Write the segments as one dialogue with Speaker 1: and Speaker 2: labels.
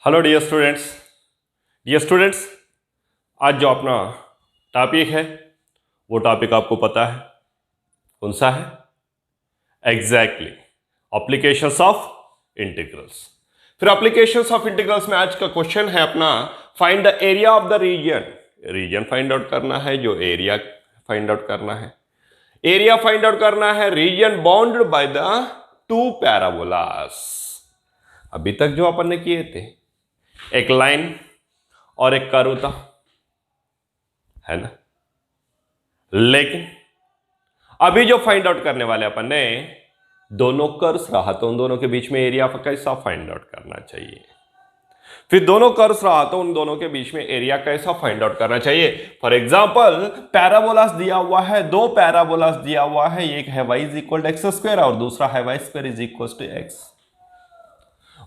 Speaker 1: Hello dear students, आज जो अपना टॉपिक है वो टॉपिक आपको पता है कौन सा है? Exactly, applications of integrals. फिर एप्लीकेशंस ऑफ इंटीग्रल्स में आज का क्वेश्चन है अपना find the area of the region find out करना है, जो एरिया फाइंड आउट करना है, एरिया फाइंड आउट करना है, reason bounded by the two parabolas. अभी तक जो अपन ने किए थे, एक लाइन और एक कर्व था, है ना। लेकिन अभी जो फाइंड आउट करने वाले अपन ने दोनों कर्व्स रहा तो उन दोनों के बीच में एरिया कैसा फाइंड आउट करना चाहिए। फिर दोनों कर्व्स रहा तो उन दोनों के बीच में एरिया कैसा फाइंड आउट करना चाहिए। फॉर एग्जांपल पैराबोलास दिया हुआ है, दो पैराबोलास दिया हुआ है, एक है y is equal to x square और दूसरा है y square is equal to X.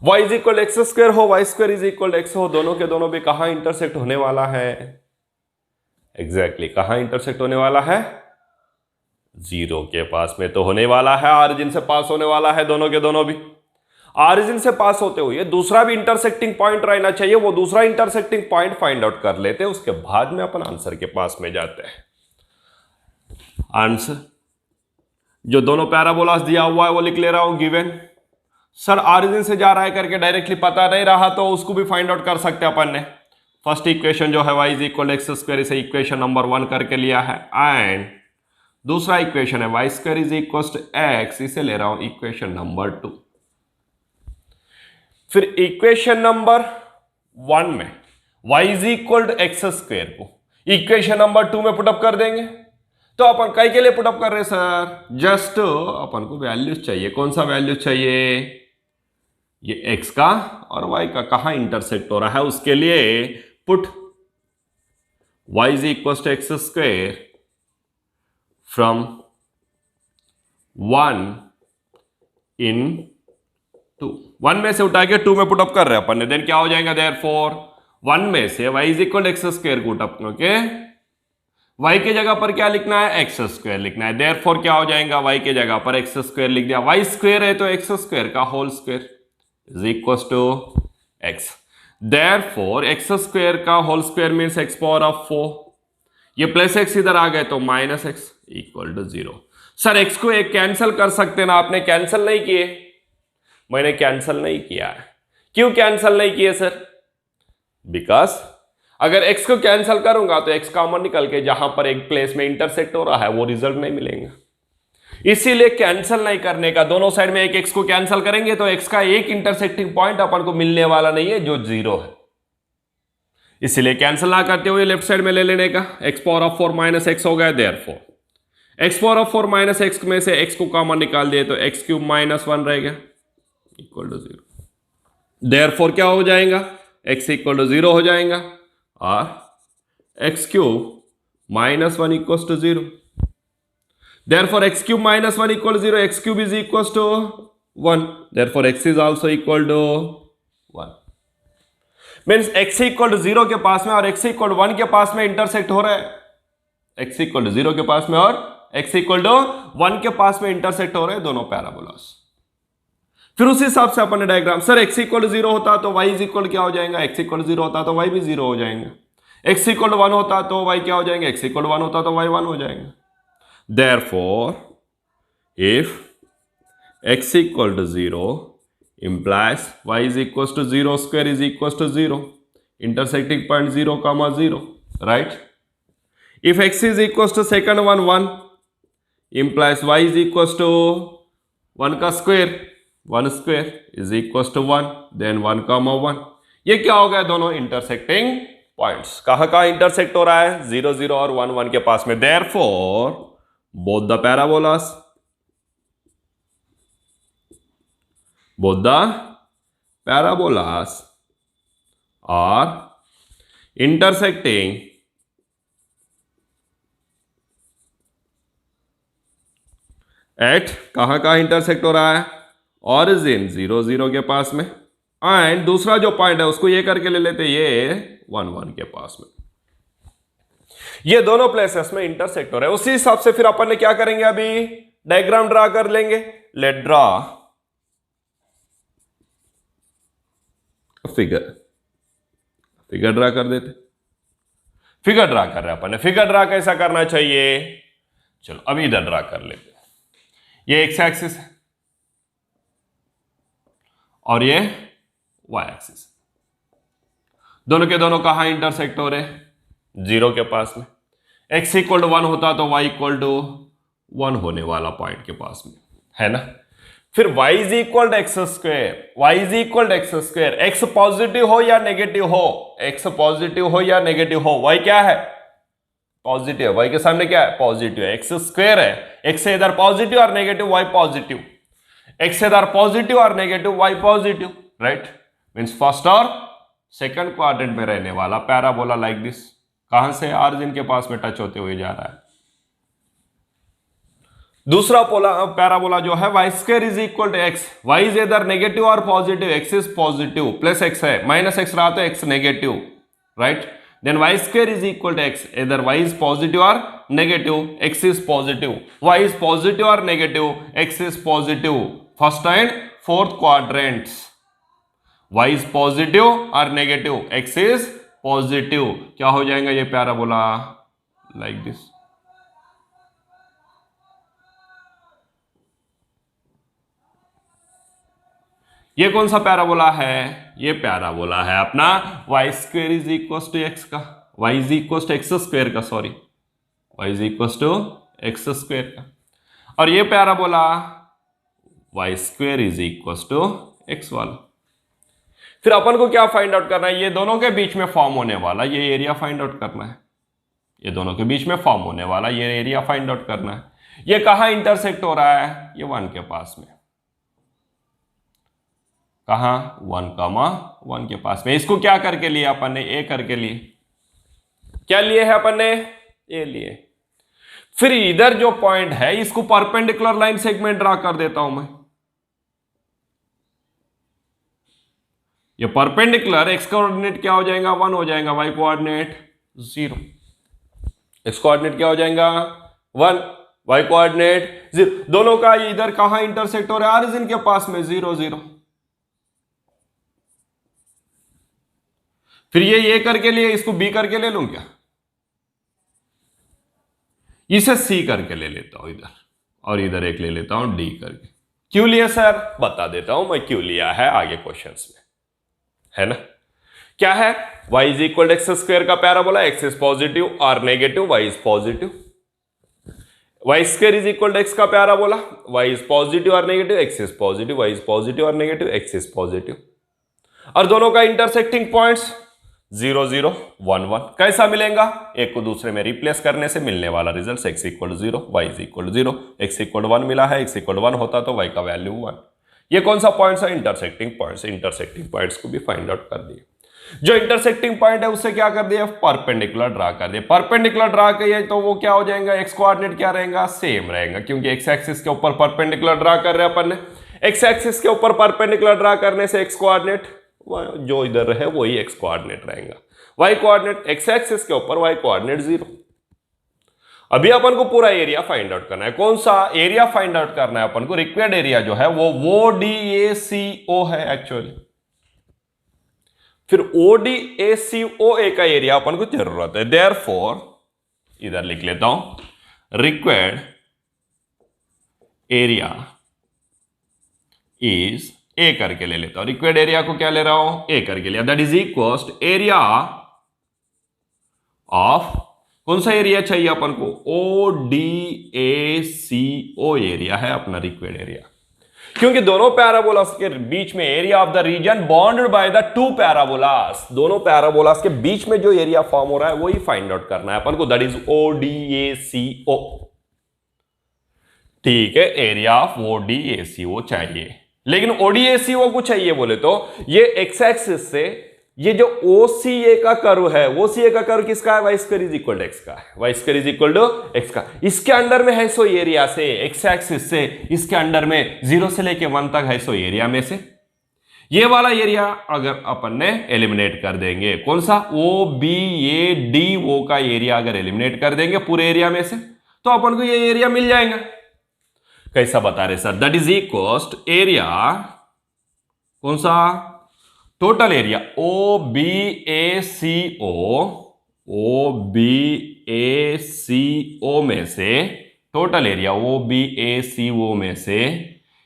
Speaker 1: y is equal X square हो, y square is equal X हो, दोनों के दोनों भी कहां इंटरसेक्ट होने वाला है? एग्जैक्टली कहां इंटरसेक्ट होने वाला है? जीरो के पास में तो होने वाला है, ऑरिजिन से पास होने वाला है, दोनों के दोनों भी ऑरिजिन से पास होते हुए दूसरा भी इंटरसेक्टिंग पॉइंट रहना चाहिए। वो दूसरा इंटरसेक्टिंग पॉइंट फाइंड आउट कर लेते हैं, उसके बाद में अपन आंसर के पास में जाते हैं। आंसर जो दोनों पैराबोलास दिया हुआ है वो लिख ले रहा हूं गिवन। सर ऑरिजिन से जा रहा है करके डायरेक्टली पता नहीं रहा तो उसको भी फाइंड आउट कर सकते हैं अपन ने। फर्स्ट इक्वेशन जो है y is equal X square, इसे इक्वेशन नंबर 1 करके लिया है, एंड दूसरा इक्वेशन है y square is equal to X, इसे ले रहा हूं इक्वेशन नंबर 2। फिर इक्वेशन नंबर 1 में y is equal to x square को इक्वेशन नंबर 2 में पुटअप कर देंगे। तो अपन कई के लिए पुटअप कर रहे हैं सर? जस्ट अपन को वैल्यूज चाहिए। कौन सा वैल्यू चाहिए? ये x का और y का कहां इंटरसेक्ट हो रहा है, उसके लिए put y is equal to x square from 1 in 2। 1 में से उठा के 2 में पुटअप कर रहे हैं अपन ने। देन क्या हो जाएगा? देयरफॉर 1 में से y is equal X square को पुटअप करके y के जगह पर क्या लिखना है? एक्स स्क्वायर लिखना है। देयरफॉर क्या हो जाएगा? y के जगह पर एक्स स्क्वायर लिख दिया। y स्क्वायर है तो एक्स स्क्वायर का whole square is equal to x. Therefore x square का whole square means x power of 4। ये प्लस एक्स इधर आ गए तो minus x equal to 0। Sir x को एक कैंसिल कर सकते हैं ना? आपने कैंसिल नहीं किए, मैंने कैंसिल नहीं किया है। क्यों कैंसिल नहीं किए सर? बिकॉज अगर x को कैंसिल करूंगा तो x कॉमन निकल के जहां पर एक प्लेस में इंटरसेक्ट हो रहा है वो रिजल्ट नहीं मिलेगा, इसीलिए कैंसिल नहीं करने का। दोनों साइड में एक x को कैंसिल करेंगे तो x का एक इंटरसेक्टिंग पॉइंट अपन को मिलने वाला नहीं है जो 0 है, इसीलिए कैंसिल ना करते हुए लेफ्ट साइड में ले लेने का। x power of 4 minus x हो गया। Therefore x power of 4 minus x में से x को कॉमन निकाल दिए तो x क्यूब माइनस 1 रहेगा इक्वल टू 0। देयरफॉर क्या हो जाएगा? x इक्वल टू 0 हो जाएगा और x cube minus 1 equal to 0। Therefore x cube minus 1 equal to 0, x cube is equal to 1. Therefore x is also equal to 1. Means x equal to 0 के पास में और x equal to 1 के पास में intersect हो रहा है। x equal to 0 के पास में और x equal to 1 के पास में इंटरसेक्ट हो रहे हैं दोनों पैराबोलास। फिर उस हिसाब से अपन ने diagram, sir x equal to 0 होता तो y is equal क्या हो जाएगा? x equal to 0 होता तो y भी 0 हो जाएंगे। x equal to 1 होता तो y क्या हो जाएंगे? x equal to 1 होता तो y 1 हो जाएंगे। Therefore, if x equal to 0 implies y is equals to 0 square is equals to 0, intersecting point 0 comma 0, right? If x is equals to second one 1 implies y is equals to 1 का square, 1 square is equals to 1, then 1 comma 1. ये क्या हो गया? दोनों intersecting points कहाँ कहाँ intersect हो रहा है? 0 0 और 1 1 के पास में। Therefore both the parabolas are intersecting at कहां कहां इंटरसेक्ट हो रहा है? ऑरिजिन 0 0 के पास में, एंड दूसरा जो पॉइंट है उसको ये करके ले लेते, ये 1 1 के पास में। ये दोनों प्लेसेस में इंटरसेक्ट हो रहे हैं। उसी हिसाब से फिर अपन ने क्या करेंगे? अभी डायग्राम ड्रा कर लेंगे। Let draw figure. Figure draw कर देते। फिगर ड्रा कर रहे हैं अपन ने। फिगर ड्रा कैसा करना चाहिए, चलो अभी इधर ड्रा कर लेते हैं। ये एक्स एक्सिस है और ये वाई एक्सिस, दोनों के दोनों कहां इंटरसेक्ट हो रहे हैं, 0 के पास में। x इक्वल टू 1 होता तो y इक्वल टू 1 होने वाला पॉइंट के पास में, है ना। फिर y is equal to x square, y is equal to x square, x positive हो या नेगेटिव हो, x पॉजिटिव हो या नेगेटिव हो, y क्या है, पॉजिटिव है। y के सामने क्या है, पॉजिटिव है। x स्क्वायर है, x से इधर पॉजिटिव और नेगेटिव, y पॉजिटिव, x से इधर पॉजिटिव और negative, y positive, right. Means first और सेकंड क्वाड्रेंट में रहने वाला पैराबोला लाइक दिस, कहां से, ऑरिजिन के पास में टच होते हुए जा रहा है। दूसरा पैराबोला जो है y square is equal to x, y is इधर नेगेटिव और positive, x is positive, plus x है, माइनस एक्स रहा तो x negative, right. Then y square is equal to x, इधर वाई इज पॉजिटिव और negative, x is positive, y is positive और negative, x is positive. First and fourth quadrants, y is positive और negative, x is positive, क्या हो जाएगा ये parabola like this. ये कौन सा पैराबोला है, ये पैराबोला है अपना y square is equal to x का, y is equal to x square का, sorry y is equal to x square का। और ये parabola y square is equal to x वाला। फिर अपन को क्या फाइंड आउट करना है, ये दोनों के बीच में फॉर्म होने वाला ये एरिया फाइंड आउट करना है, ये दोनों के बीच में फॉर्म होने वाला ये एरिया फाइंड आउट करना है। ये कहां इंटरसेक्ट हो रहा है, ये 1 के पास में, कहां 1, 1 के पास में। इसको क्या करके लिए अपन ने, ए करके लिए, क्या लिए है अपन ने, ए लिए। फिर इधर जो पॉइंट है इसको परपेंडिकुलर लाइन सेगमेंट ड्रा कर देता हूं मैं। ये परपेंडिकुलर, एक्स कोऑर्डिनेट क्या हो जाएगा, 1 हो जाएगा, वाई कोऑर्डिनेट 0, एक्स कोऑर्डिनेट क्या हो जाएगा 1, वाई कोऑर्डिनेट 0, दोनों का इधर कहां इंटरसेक्ट हो रहा है, ऑरिजिन के पास में 0, 0। फिर ये करके लिए, इसको बी करके ले लूं क्या, इसे सी करके ले लेता हूं इधर, और इधर एक ले लेता हूं डी करके। क्यों लिया सर, बता देता हूं मैं क्यों लिया है आगे क्वेश्चंस में, है ना। क्या है, y is equal X square का पैराबोला, x इज पॉजिटिव और negative, y is positive. y square is equal x का पैराबोला, y इज पॉजिटिव और negative, x is positive, y is positive और नेगेटिव, x इज पॉजिटिव। और दोनों का intersecting points 0, 0, 1, 1। कैसा मिलेगा, एक को दूसरे में रिप्लेस करने से मिलने वाला result x equal 0, y is equal 0, x equal 1 मिला है, x इक्वल 1 होता तो y का वैल्यू 1। ये कौन सा पॉइंट्स है, इंटरसेक्टिंग पॉइंट्स। इंटरसेक्टिंग पॉइंट्स को भी फाइंड आउट कर दिए। जो इंटरसेक्टिंग पॉइंट है उससे क्या कर दिया, परपेंडिकुलर ड्रा कर दिया। परपेंडिकुलर ड्रा किया तो वो क्या हो जाएगा, एक्स कोऑर्डिनेट क्या रहेगा, सेम रहेगा, क्योंकि एक्स एक्सिस के ऊपर परपेंडिकुलर ड्रा कर रहे हैं अपन ने। एक्स एक्सिस के ऊपर परपेंडिकुलर ड्रा करने से एक्स कोऑर्डिनेट जो इधर है वही एक्स कोऑर्डिनेट रहेगा, वाई कोऑर्डिनेट एक्स एक्सिस के ऊपर वाई कोऑर्डिनेट 0। अभी अपन को पूरा एरिया फाइंड आउट करना है। कौन सा एरिया फाइंड आउट करना है अपन को, रिक्वायर्ड एरिया जो है वो ODACO है एक्चुअली। फिर ODACOA का एरिया अपन को जरूरत है, देयरफॉर इधर लिख लेता हूं, रिक्वायर्ड एरिया इज ए करके ले लेता हूं। रिक्वायर्ड एरिया को क्या ले रहा हूं, ए करके लिया, that is equal to area of, कौन सा एरिया चाहिए अपन को, ODACO एरिया है अपना रिक्वायर्ड एरिया, क्योंकि दोनों पैराबोलास के बीच में area of the reason bounded by the 2 parabolas, दोनों पैराबोलास के बीच में जो एरिया फॉर्म हो रहा है वही फाइंड आउट करना है अपन को, दैट इज ODACO। ठीक है, एरिया ऑफ ODACO चाहिए, लेकिन ODACO को चाहिए बोले तो ये एक्स एक्सिस से ये जो OCA का कर्व है, OCA का कर्व किसका है, y square is equal to x का है, y square is equal to x का। इसके अंडर में है सो एरिया से, एक्स एक्सिस से इसके अंडर में 0 से लेके 1 तक है सो एरिया में से ये वाला एरिया अगर अपन ने एलिमिनेट कर देंगे, कौन सा, OBADO का एरिया अगर एलिमिनेट कर देंगे पूरे एरिया में से तो अपन को ये एरिया मिल जाएगा। कैसा बता रहे sir, that is equal to area, कौन सा, total area O B A C O में से total area O B A C O में से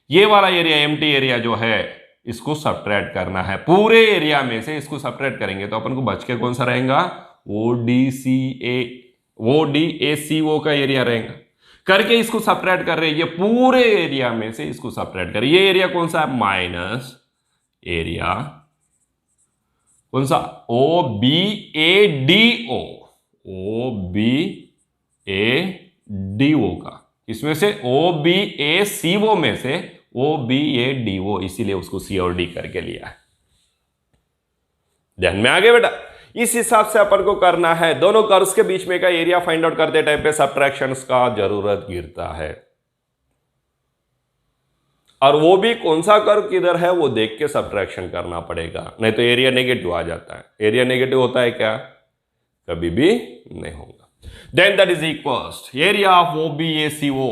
Speaker 1: ये वाला एरिया एम्प्टी एरिया जो है इसको सब्ट्रैक्ट करना है। पूरे एरिया में से इसको सब्ट्रैक्ट करेंगे तो अपन को बच के कौन सा रहेगा, ओ डी ए सी ओ का एरिया रहेगा। करके इसको सब्ट्रैक्ट कर रहे हैं, ये पूरे एरिया में से इसको सब्ट्रैक्ट कर, ये एरिया कौन सा है, माइनस एरिया कौन सा, ओ बी ए डी ओ का, इसमें से ओ बी ए सी ओ में से ओ बी ए डी ओ, इसीलिए उसको सी और डी करके लिया है। ध्यान में आ गया बेटा। इस हिसाब से अपन को करना है। दोनों कर्व्स के बीच में का एरिया फाइंड आउट करते टाइम पे सब्ट्रैक्शंस का जरूरत गिरता है, और वो भी कौन सा कर्व किधर है वो देख के सब्ट्रैक्शन करना पड़ेगा, नहीं तो एरिया नेगेटिव आ जाता है। एरिया नेगेटिव होता है क्या, कभी भी नहीं होगा। Then that is equals area of O B A C O,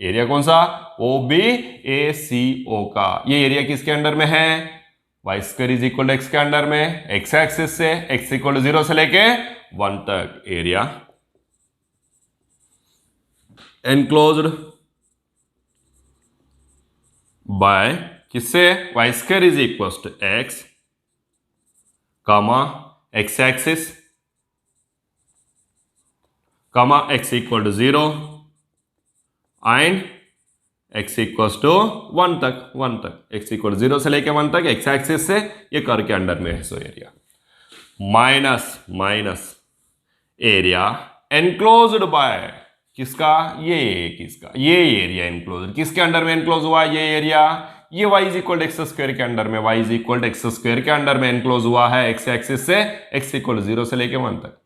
Speaker 1: area कौन सा, ओ बी ए सी ओ का। ये एरिया किसके अंडर में है, y square is equal to x के अंडर में। एक्स एक्सिस से एक्स इक्वल टू 0 से लेके 1 तक एरिया एनक्लोज्ड बाय किससे, y square is equal to x comma x axis comma x equal to 0 and x equal to 1 तक, x equal 0 से लेके 1 तक एक्स एक्सिस से ये कर्व के अंडर में है। So area minus area enclosed bye किसका, ये किसका, ये एरिया एनक्लोज्ड किसके अंडर में एनक्लोज हुआ, ये एरिया, ये y is equal X square के अंडर में, y is equal X square के अंडर में एनक्लोज हुआ है एक्स एक्सिस से x इक्वल 0 से लेके 1 तक।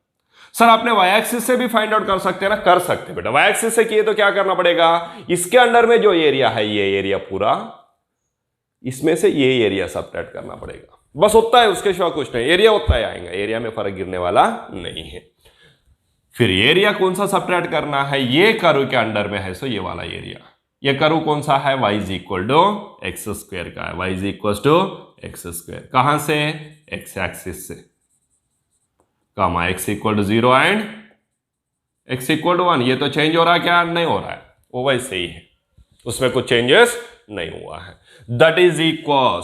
Speaker 1: सर आपने y एक्सिस से भी फाइंड आउट कर सकते हैं ना, कर सकते हैं बेटा। y एक्सिस से किए तो क्या करना पड़ेगा, इसके अंडर में जो एरिया है ये एरिया पूरा, इसमें से ये एरिया सब्ट्रैक्ट करना पड़ेगा, बस उतना है, उसके सिवा कुछ नहीं। एरिया उतना ही आएगा, एरिया में फर्क गिरने वाला नहीं है। फिर एरिया कौन सा सब्ट्रैक्ट करना है, ये कर्व के अंडर में है, सो ये वाला एरिया। ये कर्व कौन सा है, y is equal to x square का है, y is equal to x square, कहां से, एक्स एक्सिस से, comma x equal to 0 and x equal to 1। ये तो चेंज हो रहा है क्या, नहीं हो रहा है, वो वैसे ही है, उसमें कुछ चेंजेस नहीं हुआ है। That is equal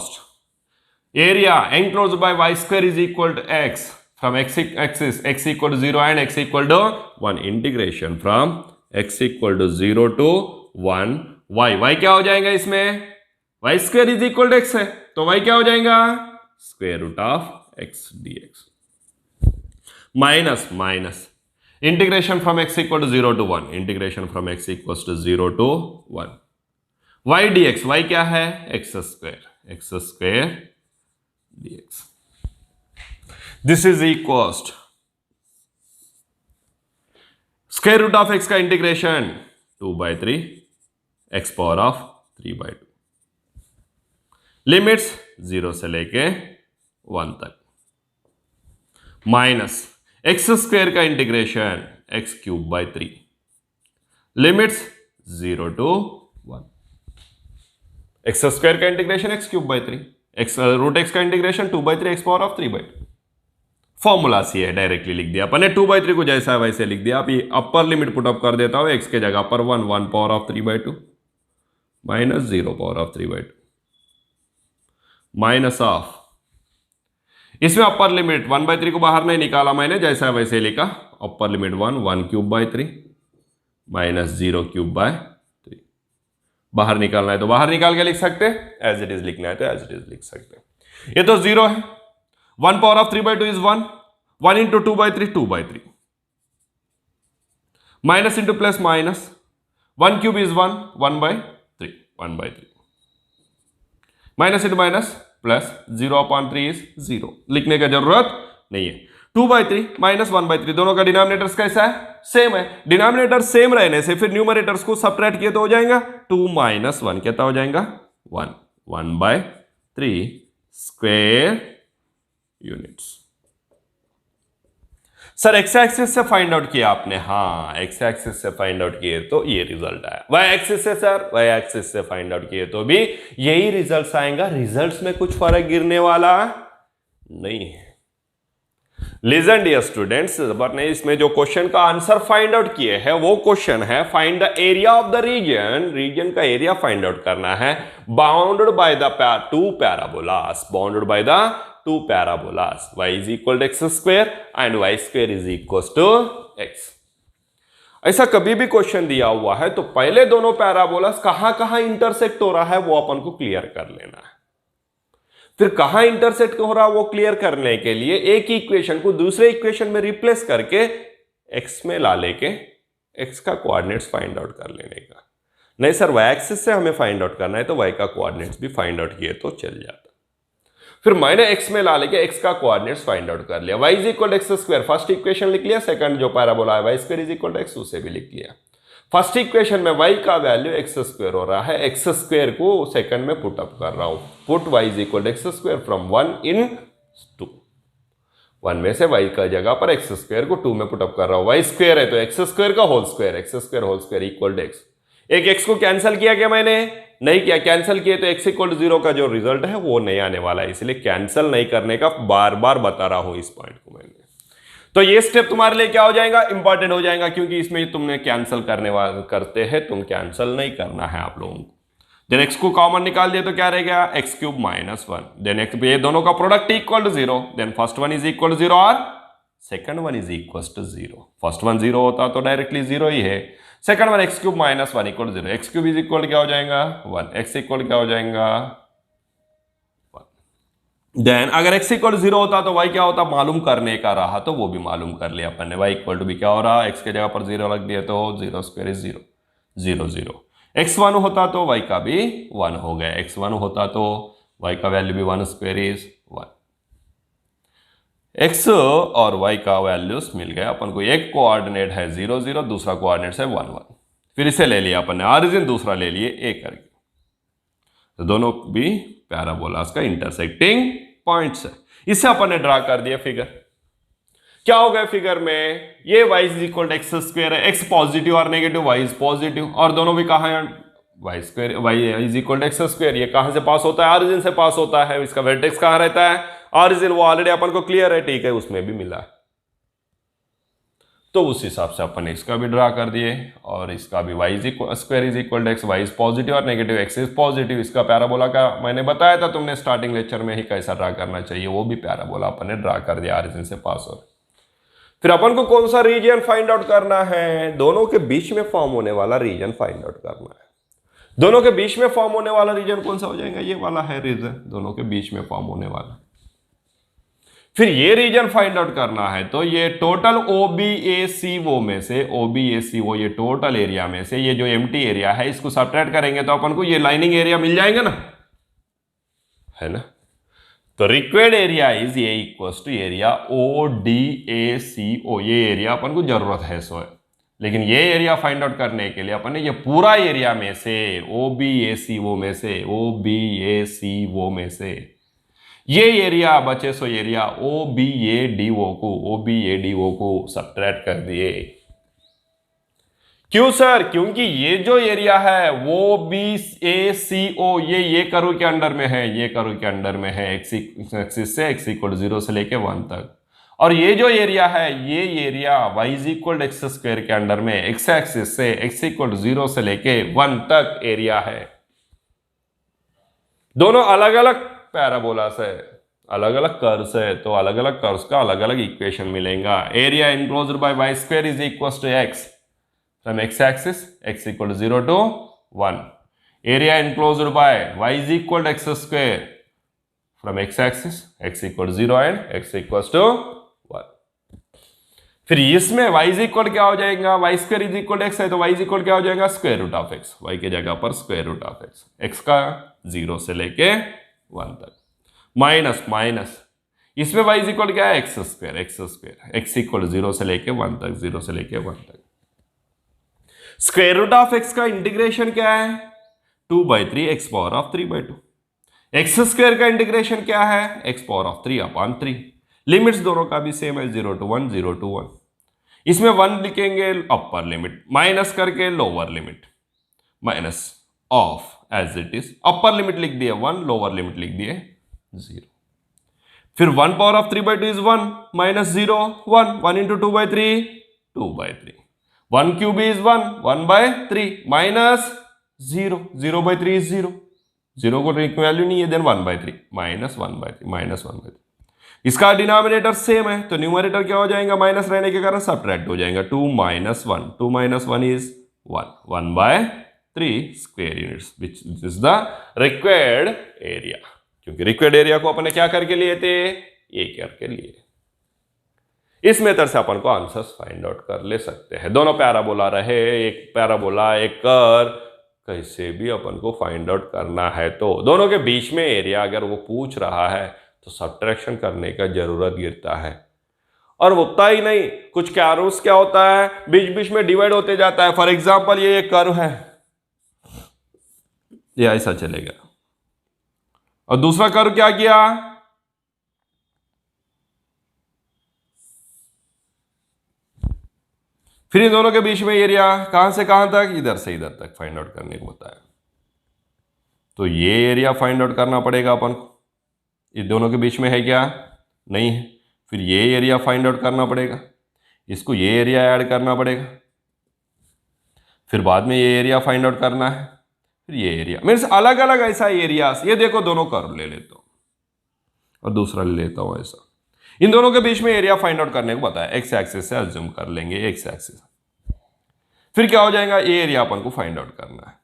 Speaker 1: area enclosed by y square is equal to x from x axis x equal to 0 and x equal to 1, integration from x equal to 0 to 1 y क्या हो जाएगा इसमें, y square is equal to x है तो y क्या हो जाएगा, square root of x dx minus integration from x equal to 0 to 1, integration from x equals to 0 to 1 y dx, y क्या है, x square dx। This is equal square root of x का integration 2/3 x power of 3/2, limits 0 से लेके 1 तक, minus x square का integration x cube by 3, limits 0 to 1, x square का integration x cube by 3, x root x का integration 2/3 x power of 3/2। Formula सी है, directly लिख दिया अपन ने, 2/3 को जैसा है वैसे लिख दिया। आप ये अपर लिमिट पुट अप कर देता हूं, एक्स के जगह पर 1 power of 3/2 minus 0 power of 3/2 minus of, इसमें अपर लिमिट 1/3 को बाहर नहीं निकाला मैंने, जैसा है वैसे लिखा, upper limit 1 cube by 3 minus 0 cube by 3। बाहर निकालना है तो बाहर निकाल के लिख सकते हैं, एज इट इज लिखना है तो एज इट इज लिख सकते हैं। ये तो 0 है, 1 power of 3/2 is 1 into 2/3 2/3, minus into plus minus, 1 cube is 1/3 minus into minus plus, 0/3 is 0, लिखने का जरूरत नहीं है। 2/3 माइनस 1/3, दोनों का डिनोमिनेटर्स कैसा है, सेम है। डिनोमिनेटर सेम रहने से फिर न्यूमरेटर्स को सब्ट्रैक्ट किए तो हो जाएगा 2 - 1 कितना हो जाएगा 1/3 square units. Sir x axis से फाइंड आउट किया आपने, हाँ एक्स एक्सिस से फाइंड आउट किए तो ये रिजल्ट आया। वाई एक्सिस से सर, वाई एक्सिस से फाइंड आउट किए तो भी यही रिजल्ट आएगा, रिजल्ट्स में कुछ फर्क गिरने वाला नहीं है। लिसन डियर स्टूडेंट्स, अपने इसमें जो क्वेश्चन का आंसर फाइंड आउट किए हैं वो क्वेश्चन है find the area of the region, region का एरिया फाइंड आउट करना है bounded by the two parabolas, bounded by the two parabolas, y is equal to x square and y square is equals to x। ऐसा कभी भी question दिया हुआ है तो पहले दोनों पैराबोलास कहां इंटरसेक्ट हो रहा है वो अपन को क्लियर कर लेना है, फिर कहां इंटरसेक्ट हो रहा है वो क्लियर करने के लिए एक ही इक्वेशन को दूसरे इक्वेशन में रिप्लेस करके x में ला लेके x का कोऑर्डिनेट्स फाइंड आउट कर लेने का। नहीं सर y एक्सिस से हमें फाइंड आउट करना है तो y का कोऑर्डिनेट्स भी फाइंड आउट किए तो चल जाता। फिर मैंने x में ला लेके x का कोऑर्डिनेट्स फाइंड आउट कर लिया, y is equal to x square, first equation लिख लिया, सेकंड जो पैराबोला है y square is equal to x उसे भी लिख लिया। फर्स्ट इक्वेशन में y का वैल्यू एक्स स्क्वायर हो रहा है, एक्स स्क्वायर को सेकंड में पुट अप कर रहा हूं, put y is equal to x square from 1 in 2, 1 में से y का जगह पर एक्स स्क्वायर को 2 में पुट अप कर रहा हूं, y स्क्वायर है तो एक्स स्क्वायर का whole square, x square whole square equal to x। एक x को कैंसिल किया क्या मैंने, नहीं किया, कैंसिल किए तो x इक्वल टू 0 का जो रिजल्ट है वो नहीं आने वाला है, इसलिए कैंसिल नहीं करने का बार बार बता रहा हूं इस पॉइंट को मैंने। तो ये स्टेप तुम्हारे लिए क्या हो जाएगा, इंपॉर्टेंट हो जाएगा, क्योंकि इसमें तुमने कैंसिल करने वाले करते हैं, तुम कैंसिल नहीं करना है आप लोगों को। देन x को कॉमन निकाल दिया तो क्या रह गया x cube minus 1, then x ये दोनों का product equal to 0, then first one is equal to 0 और second one is equal to 0। First one 0 होता तो डायरेक्टली 0 ही है, second one x cube minus 1 equal 0, x cube is equal क्या हो जाएगा 1, एक्स इक्वल क्या हो जाएगा 1। देन अगर एक्स इक्वल 0 होता तो वाई क्या होता मालूम करने का रहा तो वो भी मालूम कर लिया अपन ने, वाई इक्वल टू भी क्या हो रहा, एक्स के जगह पर 0 रख दिया तो 0 स्क्वायर इज 0, 0 0। एक्स 1 होता तो वाई का भी 1 हो गया, एक्स 1 होता तो वाई का वैल्यू भी 1 स्क्वायर इज 1। x और y का वैल्यूज मिल गया अपन को, एक कोऑर्डिनेट है 0 0, दूसरा कोऑर्डिनेट है 1 1, फिर इसे ले लिया अपन ने ऑरिजिन, दूसरा ले लिए a करके, तो दोनों भी पैराबोलास का इंटरसेक्टिंग पॉइंट्स है। इससे अपन ने ड्रा कर दिया फिगर, क्या हो गया फिगर में, ये y is equal to x square है, x पॉजिटिव और नेगेटिव, y इज पॉजिटिव, और दोनों भी कहाँ है y square, y is equal to x square, ये कहां से पास होता है ऑरिजिन से पास होता है, इसका वर्टेक्स कहां रहता है ऑरिजिन, वो ऑलरेडी अपन को क्लियर है, ठीक है उसमें भी मिला, तो उस हिसाब से अपन ने इसका भी ड्रा कर दिए, और इसका भी y square is equal to x, y is positive और नेगेटिव, एक्स इज पॉजिटिव, इसका पैराबोला का मैंने बताया था तुमने स्टार्टिंग लेक्चर में ही कैसा ड्रा करना चाहिए, वो भी पैराबोला अपन ने ड्रा कर दिया ऑरिजिन से पास हो। फिर अपन को कौन सा रीजन फाइंड आउट करना है, दोनों के बीच में फॉर्म होने वाला रीजन फाइंड आउट करना है। दोनों के बीच में फॉर्म होने वाला रीजन कौन सा हो जाएगा, ये वाला है रीजन, दोनों के बीच में फॉर्म होने वाला। फिर ये रीजन फाइंड आउट करना है तो ये टोटल OBACO में से, OBACO ये टोटल एरिया में से ये जो एम्प्टी एरिया है इसको सब्ट्रैक्ट करेंगे तो अपन को ये लाइनिंग एरिया मिल जाएगा ना, है ना। तो रिक्वायर्ड एरिया इज ये इक्वल्स टू एरिया ODACO, ये एरिया अपन को जरूरत है सो है, लेकिन ये एरिया फाइंड आउट करने के लिए अपन ने ये पूरा एरिया में से OBACO में से ये एरिया बचे सो एरिया OBADO को सब्ट्रैक्ट कर दिए। क्यों सर, क्योंकि ये जो एरिया है वो OBACO ये कर्व के अंडर में है, ये कर्व के अंडर में है, एक्सिस से x इक्वल 0 से लेके 1 तक, और ये जो एरिया है ये area y is equal X square के अंडर में x एक्सिस से x इक्वल 0 से लेके 1 तक एरिया है। दोनों अलग अलग पैराबोला से, अलग अलग कर्व्स है, तो अलग अलग कर्व्स का अलग अलग इक्वेशन मिलेगा। Area enclosed by y square is equal to x from x axis x equal 0 to 1, area enclosed by y is equal x square from x axis x equal 0 and x equal to 1। फिर इसमें y is equal क्या हो जाएगा, y square is equal x है तो y is equal क्या हो जाएगा square root of x, y के जगह पर square root of x, x का 0 से लेके 1 तक, माइनस माइनस इसमें y इज इक्वल क्या है एक्स स्क्वायर x इक्वल 0 से लेके 1 तक, 0 से लेके 1 तक। स्क्वायर रूट ऑफ x का इंटीग्रेशन क्या है 2/3 x power of 3/2, x square का इंटीग्रेशन क्या है x पावर ऑफ 3/3, लिमिट्स दोनों का भी सेम है, 0 to 1, 0 to 1। इसमें 1 लिखेंगे अपर लिमिट, माइनस करके lower limit, minus of as it is, upper limit लिख दिए 1, लोअर लिमिट लिख दिए 0। फिर 1 power of 3/2 is 1, minus 0 1, 1 into 2/3 2/3, 1 cube is 1, 1/3 minus 0, 0/3 is 0, 0 को वैल्यू नहीं है, देन 1/3 माइनस 1/3 माइनस 1/3। इसका डिनोमिनेटर सेम है तो न्यूमरेटर क्या हो जाएगा, माइनस रहने के कारण सब्ट्रैक्ट हो जाएगा, 2 - 1, 2 - 1 is 1, 1/3 square units which is the required area. क्योंकि रिक्वायर्ड एरिया को अपन ने क्या करके लिए थे, ये करके लिए। इस मेथड से अपन को आंसर्स फाइंड आउट कर ले सकते हैं। दोनों पैराबोला रहे, एक पैराबोला एक कर्व, कैसे भी अपन को फाइंड आउट करना है तो दोनों के बीच में एरिया अगर वो पूछ रहा है तो सब्ट्रैक्शन करने का जरूरत गिरता है। और होता ही नहीं, कुछ कैरोस क्या होता है, बीच बीच में डिवाइड होते जाता है। फॉर एग्जांपल ये एक कर्व है, ये ऐसा चलेगा, और दूसरा कर्व क्या किया, फिर इन दोनों के बीच में एरिया कहां से कहां तक, इधर से इधर तक फाइंड आउट करने को होता है। तो ये एरिया फाइंड आउट करना पड़ेगा अपन को। इस दोनों के बीच में है क्या, नहीं है, फिर ये एरिया फाइंड आउट करना पड़ेगा, इसको ये एरिया ऐड करना पड़ेगा, फिर बाद में ये एरिया फाइंड आउट करना है, फिर ये एरिया, मीन्स अलग अलग ऐसा एरियाज। ये देखो दोनों कर्व ले लेता हूं और दूसरा ले लेता हूं ऐसा, इन दोनों के बीच में एरिया फाइंड आउट करने को बताया। एक्स एक्सिस से अज्यूम कर लेंगे, एक्स एक्सिस, फिर क्या हो जाएगा, ये एरिया अपन को फाइंड आउट करना है।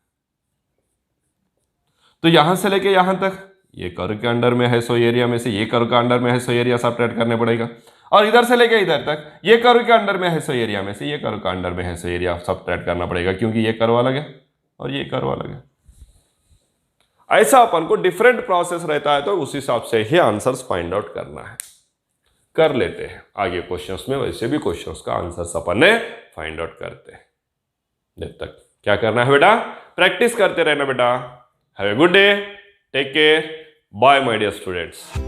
Speaker 1: तो यहां से लेके यहां तक ये कर्व के अंडर में है, सो एरिया में से ये कर्व के अंडर में है, सो एरिया सब्ट्रैक्ट करने पड़ेगा। और इधर से लेके इधर तक ये कर्व के अंडर में है, सो एरिया में से ये कर्व के अंडर में है, सो एरिया सब्ट्रैक्ट करना पड़ेगा, क्योंकि ये कर्व अलग है और ये कर्व अलग है। ऐसा अपन को डिफरेंट प्रोसेस रहता है, तो उस हिसाब से ही आंसर्स फाइंड आउट करना है। कर लेते हैं आगे क्वेश्चंस में, वैसे भी क्वेश्चंस का आंसर्स अपन ने फाइंड आउट करते हैं। जब तक क्या करना है बेटा, प्रैक्टिस करते रहना बेटा। Have a good day, take care, bye my dear students.